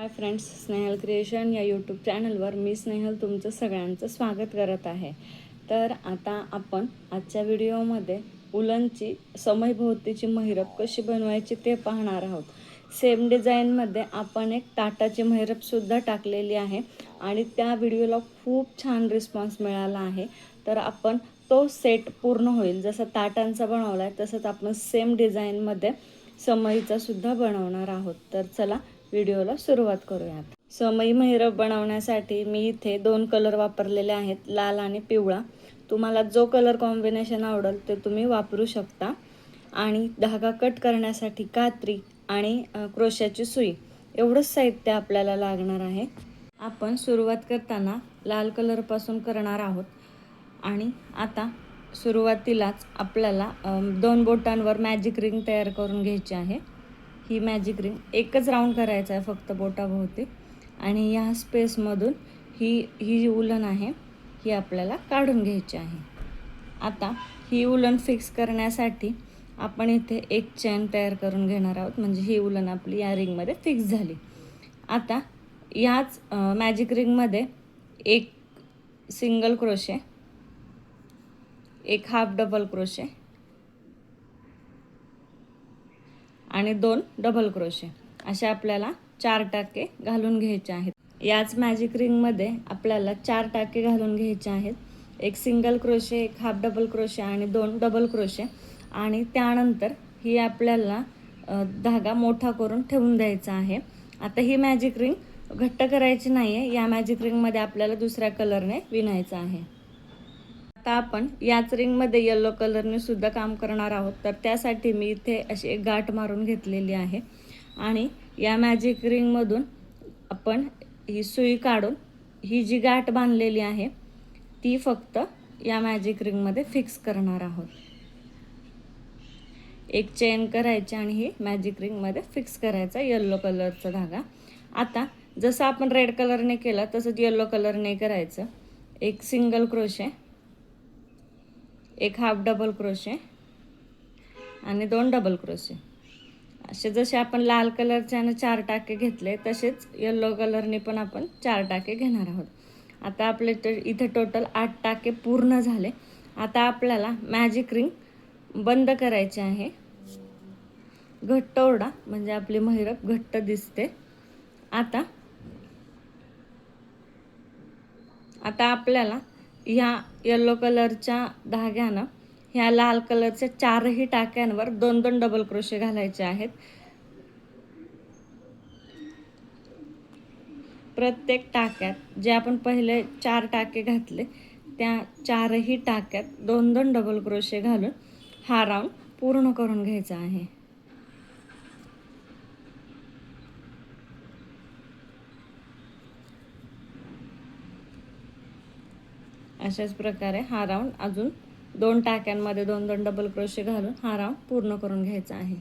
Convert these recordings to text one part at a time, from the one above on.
Hi friends, Snehal creation या YouTube चॅनलवर मी स्नेहल तुमचं सगळ्यांचं स्वागत करत आहे. तर आता आपण आजच्या व्हिडिओमध्ये उलनची समईभोवतीची महिरप कशी बनवायची ते पाहणार आहोत. सेम डिझाईनमध्ये आपण एक ताटाची महिरपसुद्धा टाकलेली आहे आणि त्या व्हिडिओला खूप छान रिस्पॉन्स मिळाला आहे. तर आपण तो सेट पूर्ण होईल, जसं ताटांचा बनवला आहे तसंच आपण सेम डिझाईनमध्ये समईचा सुद्धा बनवणार आहोत. तर चला व्हिडिओला सुरुवात करूयात. समई महिरप बनवण्यासाठी मी इथे 2 कलर वापरलेले आहेत, लाल आणि पिवळा. तुम्हाला जो कलर कॉम्बिनेशन आवडेल ते तुम्ही वापरू शकता. आणि धागा कट करण्यासाठी कात्री आणि क्रोशाची सुई एवढंच साहित्य आपल्याला लागणार आहे. आपण सुरुवात करताना लाल कलरपासून करणार आहोत आणि आता सुरुवातीलाच आपल्याला 2 बोटांवर मॅजिक रिंग तयार करून घ्यायची आहे. ही मॅजिक रिंग एकच राऊंड करायचा आहे फक्त बोटाभोवती आणि या स्पेसमधून ही जी उलन आहे ही आपल्याला काढून घ्यायची आहे. आता ही उलन फिक्स करण्यासाठी आपण इथे एक चेन तयार करून घेणार आहोत, म्हणजे ही उलन आपली या रिंगमध्ये फिक्स झाली. आता याच मॅजिक रिंगमध्ये एक सिंगल क्रोशे, एक हाफ डबल क्रोशे आणि 2 डबल क्रोशे असे आपल्याला 4 टाके घालून घ्यायचे आहेत. याच मॅजिक रिंगमध्ये आपल्याला 4 टाके घालून घ्यायचे आहेत. एक सिंगल क्रोशे, एक हाफ डबल क्रोशे आणि 2 डबल क्रोशे. आणि त्यानंतर ही आपल्याला धागा मोठा करून ठेवून द्यायचा आहे. आता ही मॅजिक रिंग घट्ट करायची नाही आहे, या मॅजिक रिंगमध्ये आपल्याला दुसऱ्या कलरने विणायचं आहे. आता आपण याच रिंगमध्ये येलो कलरने सुद्धा काम करणार आहोत. तर त्यासाठी मी इथे अशी एक गाठ मारून घेतलेली आहे आणि या मॅजिक रिंगमधून आपण ही सुई काढून ही जी गाठ बांधलेली आहे ती फक्त या मॅजिक रिंगमध्ये फिक्स करणार आहोत. एक चेन करायची आणि ही मॅजिक रिंगमध्ये फिक्स करायचा येलो कलरचा धागा. आता जसं आपण रेड कलरने केलं तसंच येलो कलरने करायचं. एक सिंगल क्रोशे, एक हाफ डबल क्रोशे आणि 2 डबल क्रोशे. असे जसे आपण लाल कलरच्याने 4 टाके घेतले तसेच येलो कलरने पण आपण 4 टाके घेणार आहोत. आता आपले इथे टोटल 8 टाके पूर्ण झाले. आता आपल्याला मॅजिक रिंग बंद करायची आहे. घट्ट ओढा म्हणजे आपली महिरप घट्ट दिसते. आता आपल्याला ह्या येलो कलरच्या धाग्यानं ह्या लाल कलरच्या 4ही टाक्यांवर 2-2 डबल क्रोशे घालायचे आहेत. प्रत्येक टाक्यात जे आपण पहिले 4 टाके घातले त्या 4ही टाक्यात 2-2 डबल क्रोशे घालून हा राऊंड पूर्ण करून घ्यायचा आहे. अशाच प्रकारे हा राऊंड अजून 2 टाक्यांमध्ये 2-2 डबल क्रोशे घालून हा राऊंड पूर्ण करून घ्यायचा आहे.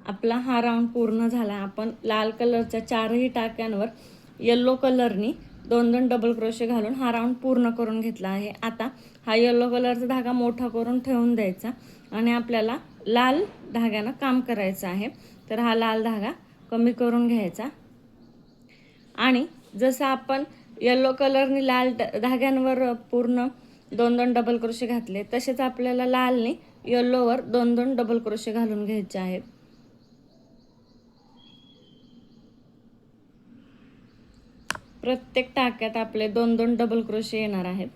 आपला हा राऊंड पूर्ण झाला. आपण लाल कलरच्या 4ही टाक्यांवर येलो कलरनी 2-2 डबल क्रोशे घालून हा राऊंड पूर्ण करून घेतला आहे. आता हा येलो कलरचा धागा मोठा करून ठेवून द्यायचा आणि आपल्याला लाल धाग्यानं काम करायचं आहे. तर हा लाल धागा कमी करून घ्यायचा आणि जसं आपण येलो कलरनी लाल धाग्यांवर पूर्ण 2-2 डबल क्रोशे घातले तसेच आपल्याला लालने येल्लोवर 2-2 डबल क्रोशे घालून घ्यायचे आहेत. प्रत्येक टाक्यात आपले 2-2 डबल क्रोशे येणार आहेत.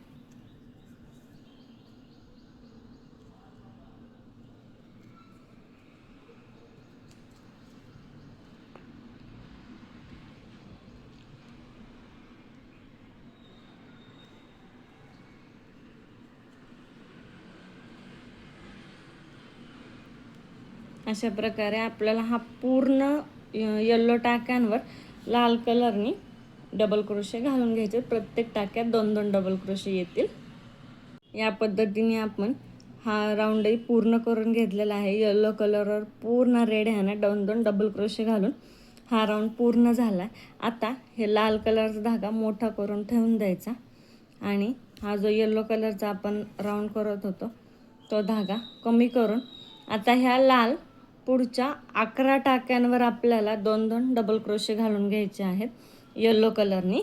अशा प्रकारे आपल्याला हा पूर्ण येलो टाक्यांवर लाल कलरनी डबल क्रोशे घालून घ्यायचे. प्रत्येक टाक्यात 2-2 डबल क्रोशे येतील. या पद्धतीने आपण हा राऊंडही पूर्ण करून घेतलेला आहे. येलो कलरवर पूर्ण रेड ह्याने 2-2 डबल क्रोशे घालून हा राऊंड पूर्ण झाला. आता हे लाल कलरचा धागा मोठा करून ठेवून द्यायचा आणि हा जो येलो कलरचा आपण राऊंड करत होतो तो धागा कमी करून आता ह्या लाल पुढच्या 11 टाक्यांवर आपल्याला 2-2 डबल क्रोशे घालून घ्यायचे आहेत येलो कलरनी.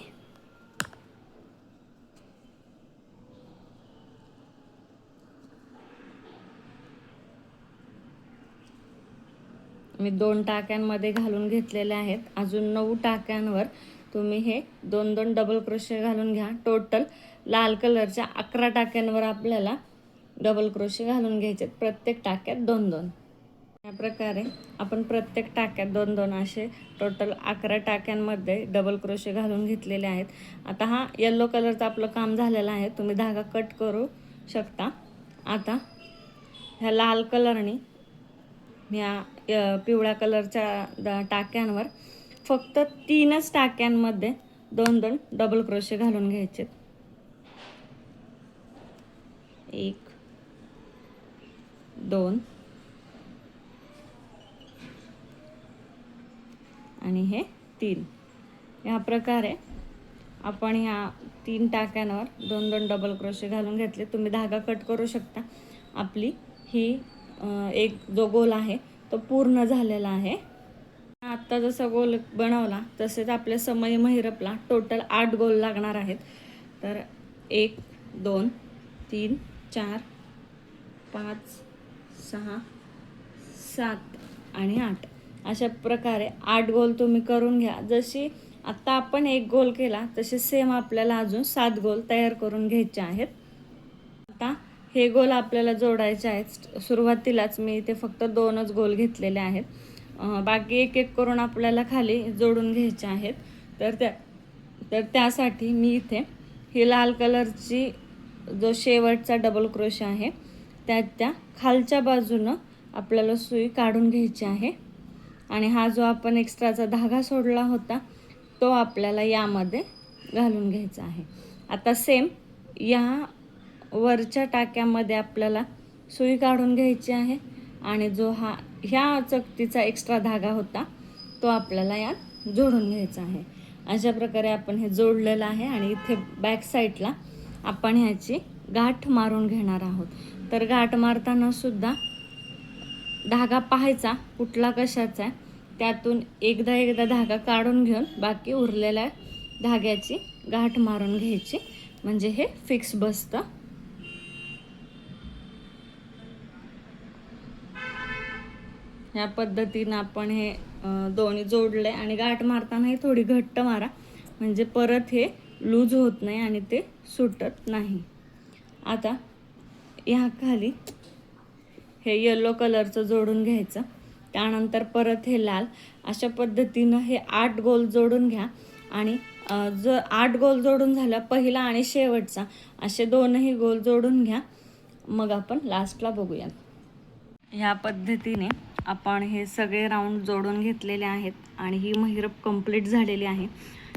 मी 2 टाक्यांमध्ये घालून घेतलेले आहेत. अजून 9 टाक्यांवर तुम्ही हे 2-2 डबल क्रोशे घालून घ्या. टोटल लाल कलरच्या 11 टाक्यांवर आपल्याला डबल क्रोशे घालून घ्यायचे, प्रत्येक टाक्यात 2-2. या प्रकारे आपण प्रत्येक टाक्यात 2-2 असे टोटल 11 टाक्यांमध्ये डबल क्रोशे घालून घेतलेले आहेत. आता हा येलो कलरचं आपलं काम झालेलं आहे. तुम्ही धागा कट करू शकता. आता ह्या लाल कलरने ह्या पिवळ्या कलरच्या टाक्यांवर फक्त 3च टाक्यांमध्ये 2-2 डबल क्रोशे घालून घ्यायचे. 1 2 आणि हे 3. या प्रकारे आपण ह्या 3 टाक्यांवर 2-2 डबल क्रोशे घालून घेतले. तुम्ही धागा कट करू शकता. आपली ही एक जो गोल आहे तो पूर्ण झालेला आहे. आत्ता जसा गोल बनवला तसेच आपल्या समय महिरपला टोटल 8 गोल लागणार आहेत. तर 1 2 3 4 5 6 7 आणि 8 अशा प्रकारे 8 गोल तुम्ही करून घ्या. जशी आत्ता आपण 1 गोल केला तसे सेम आपल्याला अजून 7 गोल तयार करून घ्यायचे आहेत. आता हे गोल आपल्याला जोडायचे आहेत. सुरुवातीलाच मी इथे फक्त 2च गोल घेतलेले आहेत. बाकी एक एक करून आपल्याला खाली जोडून घ्यायचे आहेत. तर त्यासाठी मी इथे ही लाल कलरची जो शेवटचा डबल क्रोशे आहे त्या खालच्या बाजूनं आपल्याला सुई काढून घ्यायची आहे आणि हा जो आपण एक्स्ट्राचा धागा सोडला होता तो आपल्याला यामध्ये घालून घ्यायचा आहे. आता सेम या वरच्या टाक्यामध्ये आपल्याला सुई काढून घ्यायची आहे आणि जो ह्या चकतीचा एक्स्ट्रा धागा होता तो आपल्याला यात जोडून घ्यायचा आहे. अशा प्रकारे आपण हे जोडलेलं आहे आणि इथे बॅक साईडला आपण ह्याची गाठ मारून घेणार आहोत. तर गाठ मारताना सुद्धा धागा पाहायचा कुठला कशाचा आहे, त्यातून एकदा धागा काढून घेऊन बाकी उरलेल्या धाग्याची गाठ मारून घ्यायची, म्हणजे हे फिक्स बसतं. ह्या पद्धतीनं आपण हे दोन्ही जोडले आणि गाठ मारताना हे थोडी घट्ट मारा, म्हणजे परत हे लूज होत नाही आणि ते सुटत नाही. आता ह्या खाली हे येलो कलरचं जोडून घ्यायचं, त्यानंतर परत हे लाल. अशा पद्धतीनं हे 8 गोल जोडून घ्या आणि जर 8 गोल जोडून झालं, पहिला आणि शेवटचा असे 2ही गोल जोडून घ्या. मग आपण लास्टला बघूयात. ह्या पद्धतीने आपण हे सगळे राऊंड जोडून घेतलेले आहेत आणि ही महिरप कंप्लीट झालेली आहे.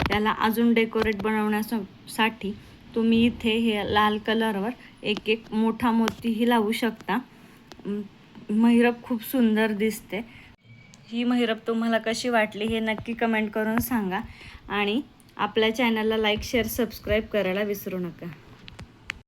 त्याला अजून डेकोरेट बनवण्यासाठी तुम्ही इथे हे लाल कलरवर एक एक मोठा मोतीही लावू शकता. महिरप खूप सुंदर दिसते. ही महिरप तुम्हाला कशी वाटली हे नक्की कमेंट करून सांगा आणि आपल्या चॅनलला लाईक शेअर सबस्क्राईब करायला विसरू नका.